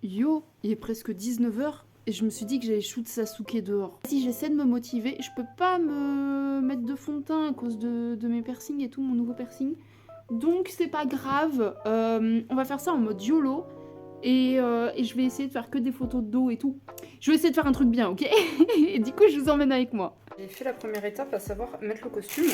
Yo, il est presque 19h et je me suis dit que j'allais shoot Sasuke dehors. Si j'essaie de me motiver, je peux pas me mettre de fond de teint à cause de mes piercings et tout, mon nouveau piercing. Donc c'est pas grave, on va faire ça en mode YOLO et je vais essayer de faire que des photos de dos et tout. Je vais essayer de faire un truc bien, ok? Et du coup je vous emmène avec moi. J'ai fait la première étape, à savoir mettre le costume.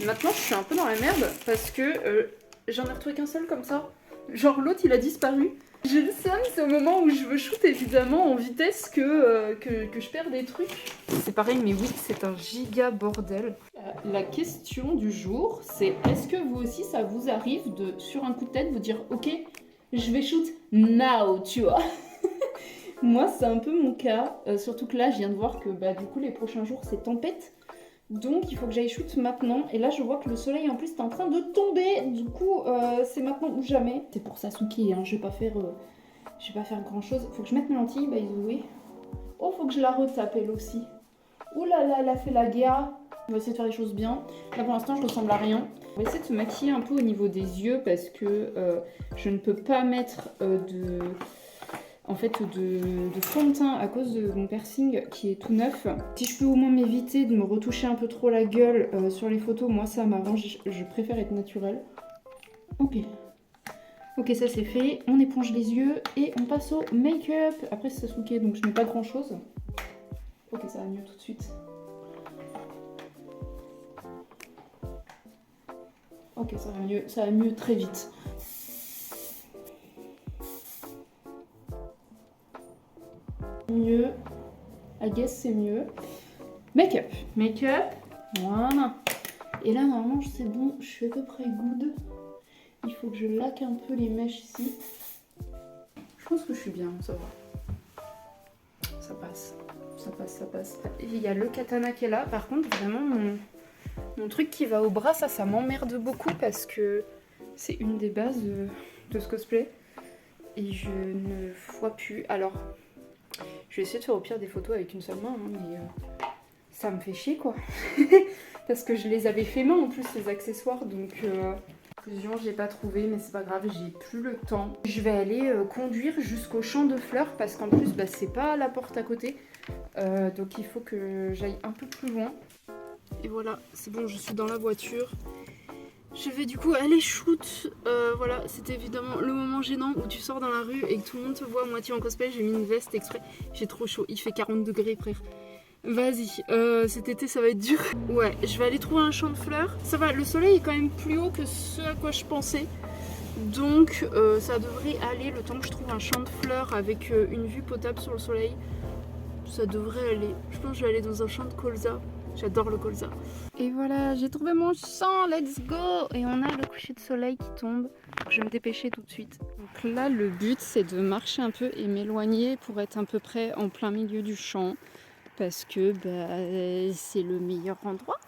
Maintenant je suis un peu dans la merde parce que j'en ai retrouvé qu'un seul comme ça. Genre l'autre il a disparu. J'ai le seum, c'est au moment où je veux shoot évidemment en vitesse que je perds des trucs. C'est pareil, mais oui, c'est un giga bordel. La question du jour, c'est est-ce que vous aussi ça vous arrive de, sur un coup de tête, vous dire ok, je vais shoot now, tu vois? Moi, c'est un peu mon cas, surtout que là, je viens de voir que du coup, les prochains jours, c'est tempête. Donc il faut que j'aille shoot maintenant. Et là je vois que le soleil en plus est en train de tomber. Du coup c'est maintenant ou jamais. C'est pour Sasuke, hein. Je vais pas faire grand chose. Faut que je mette mes lentilles, by the way. Oh, faut que je la retape elle aussi. Oh là là, elle a fait la guerre. On va essayer de faire les choses bien. Là pour l'instant je ressemble à rien. On va essayer de se maquiller un peu au niveau des yeux parce que je ne peux pas mettre de fond de teint à cause de mon piercing qui est tout neuf. Si je peux au moins m'éviter de me retoucher un peu trop la gueule sur les photos, moi ça m'arrange, je préfère être naturelle. Ok. Ok, ça c'est fait. On éponge les yeux et on passe au make-up. Après c'est Sasuke donc je mets pas grand chose. Ok, ça va mieux tout de suite. Ok, ça va mieux très vite. Mieux. I guess c'est mieux. Make-up. Make-up. Voilà. Et là, normalement, c'est bon. Je suis à peu près good. Il faut que je laque un peu les mèches ici. Je pense que je suis bien, ça va. Ça passe. Ça passe, ça passe. Il y a le katana qui est là. Par contre, vraiment, mon truc qui va au bras, ça m'emmerde beaucoup parce que c'est une des bases de ce cosplay. Et je ne vois plus. Alors... je vais essayer de faire au pire des photos avec une seule main, hein, mais ça me fait chier quoi. Parce que je les avais fait main en plus les accessoires, donc conclusion j'ai pas trouvé, mais c'est pas grave, j'ai plus le temps. Je vais aller conduire jusqu'au champ de fleurs parce qu'en plus c'est pas à la porte à côté, donc il faut que j'aille un peu plus loin. Et voilà, c'est bon, je suis dans la voiture. Je vais du coup aller shoot, voilà, c'était évidemment le moment gênant où tu sors dans la rue et que tout le monde te voit à moitié en cosplay. J'ai mis une veste exprès, j'ai trop chaud, il fait 40 degrés frère. Vas-y, cet été ça va être dur. Ouais, je vais aller trouver un champ de fleurs. Ça va, le soleil est quand même plus haut que ce à quoi je pensais. Donc ça devrait aller le temps que je trouve un champ de fleurs avec une vue potable sur le soleil. Ça devrait aller. Je pense que je vais aller dans un champ de colza. J'adore le colza. Et voilà, j'ai trouvé mon champ, let's go! Et on a le coucher de soleil qui tombe. Je vais me dépêcher tout de suite. Donc là, le but, c'est de marcher un peu et m'éloigner pour être à peu près en plein milieu du champ. Parce que c'est le meilleur endroit.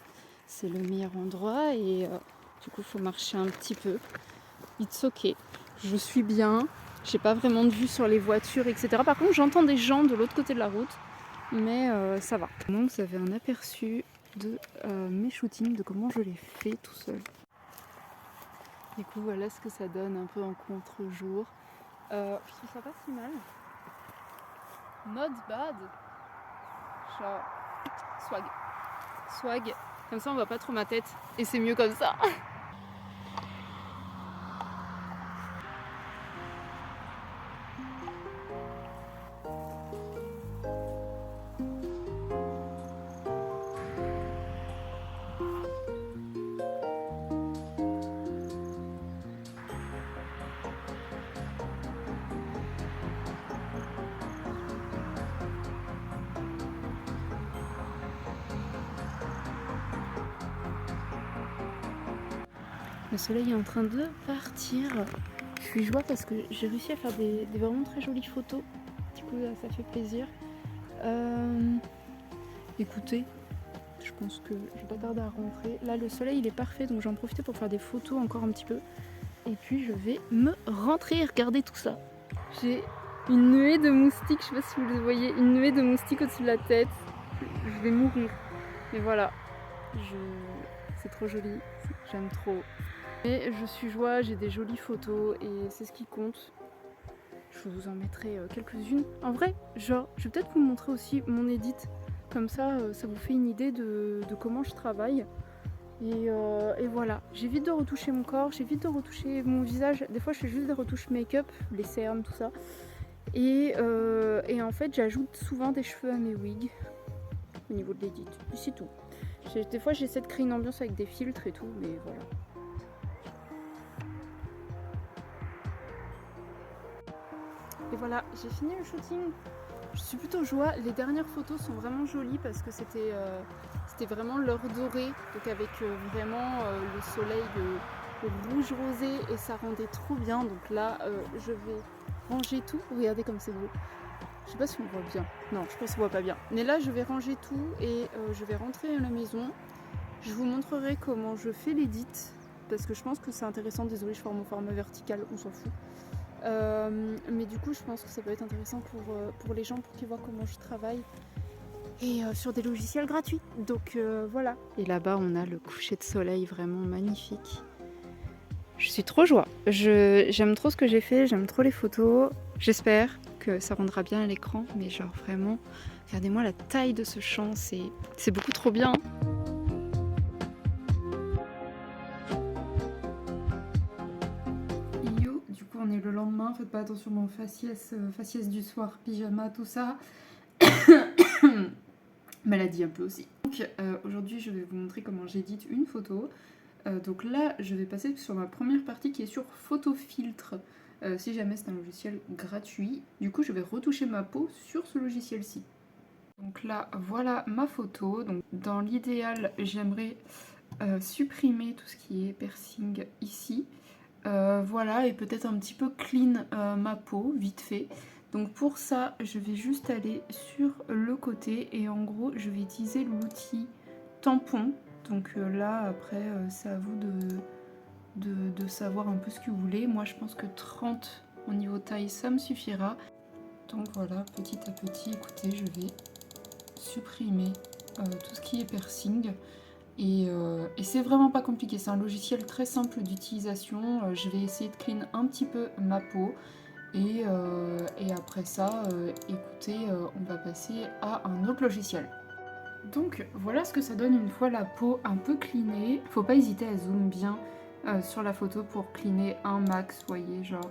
C'est le meilleur endroit et du coup, il faut marcher un petit peu. It's ok. Je suis bien. J'ai pas vraiment de vue sur les voitures, etc. Par contre, j'entends des gens de l'autre côté de la route. Mais ça va. Donc vous avez un aperçu de mes shootings, de comment je les fais tout seul. Du coup voilà ce que ça donne un peu en contre-jour. Je trouve ça pas si mal. Not bad. Genre swag. Swag. Comme ça on voit pas trop ma tête. Et c'est mieux comme ça. Le soleil est en train de partir. Je suis joie parce que j'ai réussi à faire des vraiment très jolies photos. Du coup, ça fait plaisir. Écoutez, je pense que je vais pas tarder à rentrer. Là, le soleil il est parfait, donc j'en profite pour faire des photos encore un petit peu. Et puis, je vais me rentrer et regarder tout ça. J'ai une nuée de moustiques, je sais pas si vous le voyez, une nuée de moustiques au-dessus de la tête. Je vais mourir. Mais voilà, c'est trop joli, j'aime trop. Et je suis joie, j'ai des jolies photos et c'est ce qui compte. Je vous en mettrai quelques-unes. En vrai, genre, je vais peut-être vous montrer aussi mon edit. Comme ça, ça vous fait une idée de comment je travaille. Et voilà, j'évite de retoucher mon corps, j'évite de retoucher mon visage. Des fois, je fais juste des retouches make-up, les cernes, tout ça. Et en fait, j'ajoute souvent des cheveux à mes wigs au niveau de l'édit. Et c'est tout. Des fois, j'essaie de créer une ambiance avec des filtres et tout, mais voilà. Et voilà, j'ai fini le shooting. Je suis plutôt joie. Les dernières photos sont vraiment jolies parce que c'était vraiment l'heure dorée, donc avec vraiment le soleil rouge rosé et ça rendait trop bien. Donc là, je vais ranger tout. Regardez comme c'est beau. Je sais pas si on voit bien. Non, je pense qu'on voit pas bien. Mais là, je vais ranger tout et je vais rentrer à la maison. Je vous montrerai comment je fais l'édit parce que je pense que c'est intéressant. Désolée, je forme au format vertical, on s'en fout. Mais du coup, je pense que ça peut être intéressant pour les gens pour qu'ils voient comment je travaille et sur des logiciels gratuits. Donc voilà. Et là-bas, on a le coucher de soleil vraiment magnifique. Je suis trop joie. J'aime trop ce que j'ai fait, j'aime trop les photos. J'espère que ça rendra bien à l'écran, mais genre vraiment, regardez-moi la taille de ce champ, c'est beaucoup trop bien. Du coup, on est le lendemain, faites pas attention, mon faciès du soir, pyjama, tout ça. Maladie un peu aussi. Donc aujourd'hui, je vais vous montrer comment j'édite une photo. Donc là, je vais passer sur ma première partie qui est sur photo filtre. Si jamais c'est un logiciel gratuit. Du coup, je vais retoucher ma peau sur ce logiciel-ci. Donc là, voilà ma photo. Donc dans l'idéal, j'aimerais supprimer tout ce qui est piercing ici. Voilà, et peut-être un petit peu clean ma peau, vite fait. Donc pour ça, je vais juste aller sur le côté et en gros, je vais utiliser l'outil tampon. Donc là, après, c'est à vous de savoir un peu ce que vous voulez. Moi, je pense que 30 au niveau taille, ça me suffira. Donc voilà, petit à petit, écoutez, je vais supprimer tout ce qui est piercing. Et c'est vraiment pas compliqué, c'est un logiciel très simple d'utilisation. Je vais essayer de clean un petit peu ma peau. Et après ça, écoutez, on va passer à un autre logiciel. Donc voilà ce que ça donne une fois la peau un peu cleanée. Faut pas hésiter à zoom bien sur la photo pour cleaner un max, voyez, genre.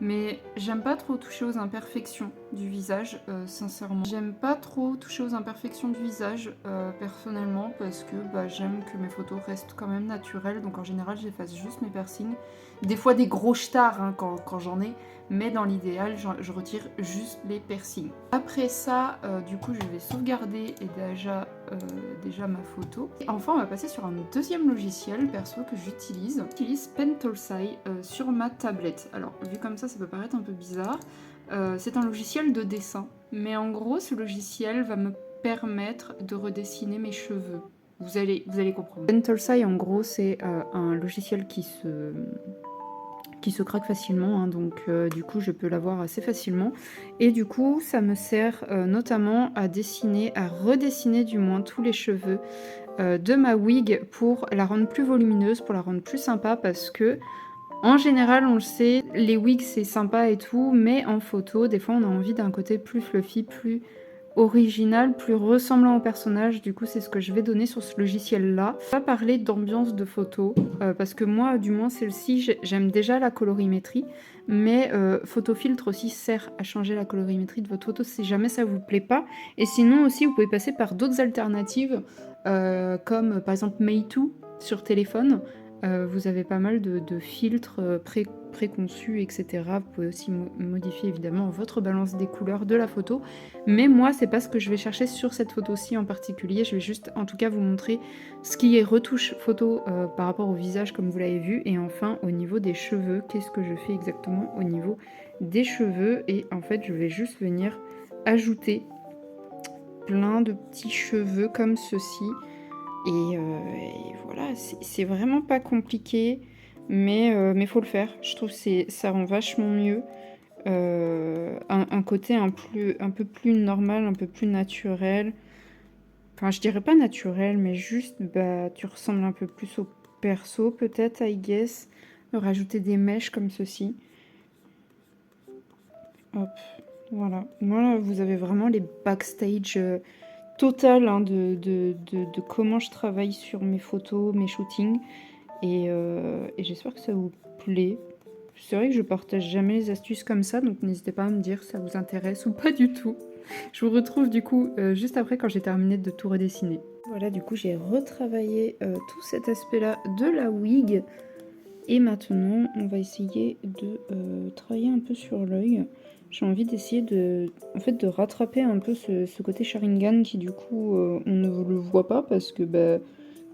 Mais j'aime pas trop toucher aux imperfections du visage, sincèrement. J'aime pas trop toucher aux imperfections du visage, personnellement, parce que j'aime que mes photos restent quand même naturelles. Donc en général, j'efface juste mes piercings. Des fois des gros stars hein, quand j'en ai, mais dans l'idéal, je retire juste les piercings. Après ça, du coup, je vais sauvegarder déjà ma photo. Et enfin, on va passer sur un deuxième logiciel perso que j'utilise. J'utilise Pentolsai sur ma tablette. Alors, vu comme ça peut paraître un peu bizarre. C'est un logiciel de dessin, mais en gros, ce logiciel va me permettre de redessiner mes cheveux. Vous allez comprendre. Pentolsai, en gros, c'est un logiciel qui se craque facilement, hein, donc du coup je peux l'avoir assez facilement et du coup ça me sert notamment à redessiner du moins tous les cheveux de ma wig pour la rendre plus volumineuse, pour la rendre plus sympa parce que en général on le sait, les wigs c'est sympa et tout, mais en photo des fois on a envie d'un côté plus fluffy, plus original, plus ressemblant au personnage. Du coup, c'est ce que je vais donner sur ce logiciel-là. On va parler d'ambiance de photo, parce que moi, du moins celle-ci, j'aime déjà la colorimétrie, mais Photofiltre aussi sert à changer la colorimétrie de votre photo si jamais ça vous plaît pas. Et sinon aussi, vous pouvez passer par d'autres alternatives, comme par exemple Meitu sur téléphone. Vous avez pas mal de filtres préconçus, etc. Vous pouvez aussi modifier évidemment votre balance des couleurs de la photo. Mais moi, c'est pas ce que je vais chercher sur cette photo-ci en particulier. Je vais juste, en tout cas, vous montrer ce qui est retouche photo par rapport au visage, comme vous l'avez vu. Et enfin, au niveau des cheveux, qu'est-ce que je fais exactement au niveau des cheveux? Et en fait, je vais juste venir ajouter plein de petits cheveux comme ceci. Et voilà, c'est vraiment pas compliqué, mais faut le faire. Je trouve que ça rend vachement mieux. Un côté un peu plus normal, un peu plus naturel. Enfin, je dirais pas naturel, mais juste, tu ressembles un peu plus au perso, peut-être, I guess. Rajouter des mèches comme ceci. Hop, voilà. Voilà, vous avez vraiment les backstage total hein, de comment je travaille sur mes photos, mes shootings. Et j'espère que ça vous plaît. C'est vrai que je partage jamais les astuces comme ça, donc n'hésitez pas à me dire si ça vous intéresse ou pas du tout. Je vous retrouve du coup juste après quand j'ai terminé de tout redessiner. Voilà, du coup j'ai retravaillé tout cet aspect-là de la wig. Et maintenant, on va essayer de travailler un peu sur l'œil. J'ai envie d'essayer de rattraper un peu ce côté Sharingan qui du coup on ne le voit pas parce que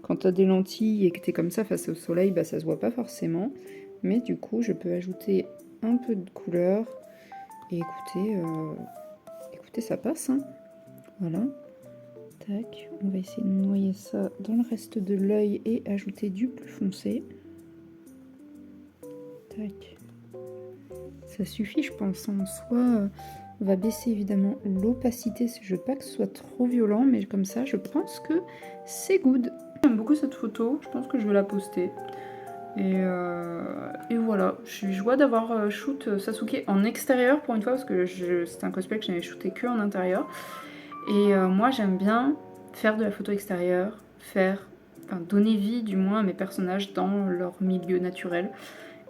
quand t'as des lentilles et que t'es comme ça face au soleil, ça se voit pas forcément. Mais du coup, je peux ajouter un peu de couleur. Et écoutez, ça passe. Hein. Voilà. Tac. On va essayer de noyer ça dans le reste de l'œil et ajouter du plus foncé. Tac. Ça suffit, je pense. En soi, on va baisser évidemment l'opacité. Je veux pas que ce soit trop violent, mais comme ça, je pense que c'est good. J'aime beaucoup cette photo. Je pense que je vais la poster. Et voilà, je suis joie d'avoir shoot Sasuke en extérieur pour une fois parce que c'est un cosplay que j'avais shooté que en intérieur. Et moi j'aime bien faire de la photo extérieure, donner vie du moins à mes personnages dans leur milieu naturel.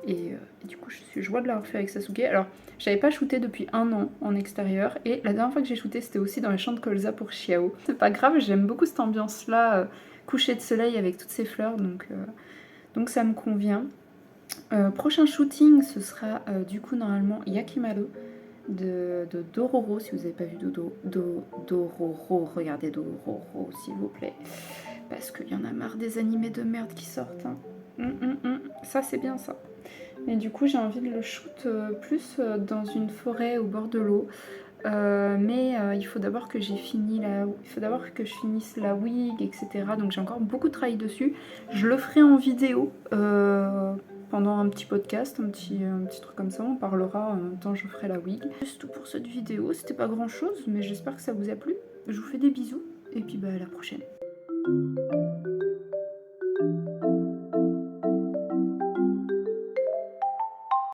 Et du coup je suis joie de l'avoir fait avec Sasuke. Alors j'avais pas shooté depuis 1 an en extérieur et la dernière fois que j'ai shooté c'était aussi dans les champs de colza pour Xiao. C'est pas grave, j'aime beaucoup cette ambiance là, coucher de soleil avec toutes ces fleurs donc ça me convient. Prochain shooting, ce sera du coup normalement Yakimaru de Dororo, si vous n'avez pas vu Dororo, regardez Dororo s'il vous plaît, parce qu'il y en a marre des animés de merde qui sortent. Hein. Ça c'est bien ça. Et du coup j'ai envie de le shoot plus dans une forêt au bord de l'eau. Mais il faut d'abord que j'ai fini il faut d'abord que je finisse la wig, etc. Donc j'ai encore beaucoup de travail dessus. Je le ferai en vidéo pendant un petit podcast, un petit truc comme ça. On parlera en même temps, je ferai la wig. C'est tout pour cette vidéo. C'était pas grand chose, mais j'espère que ça vous a plu. Je vous fais des bisous et puis à la prochaine.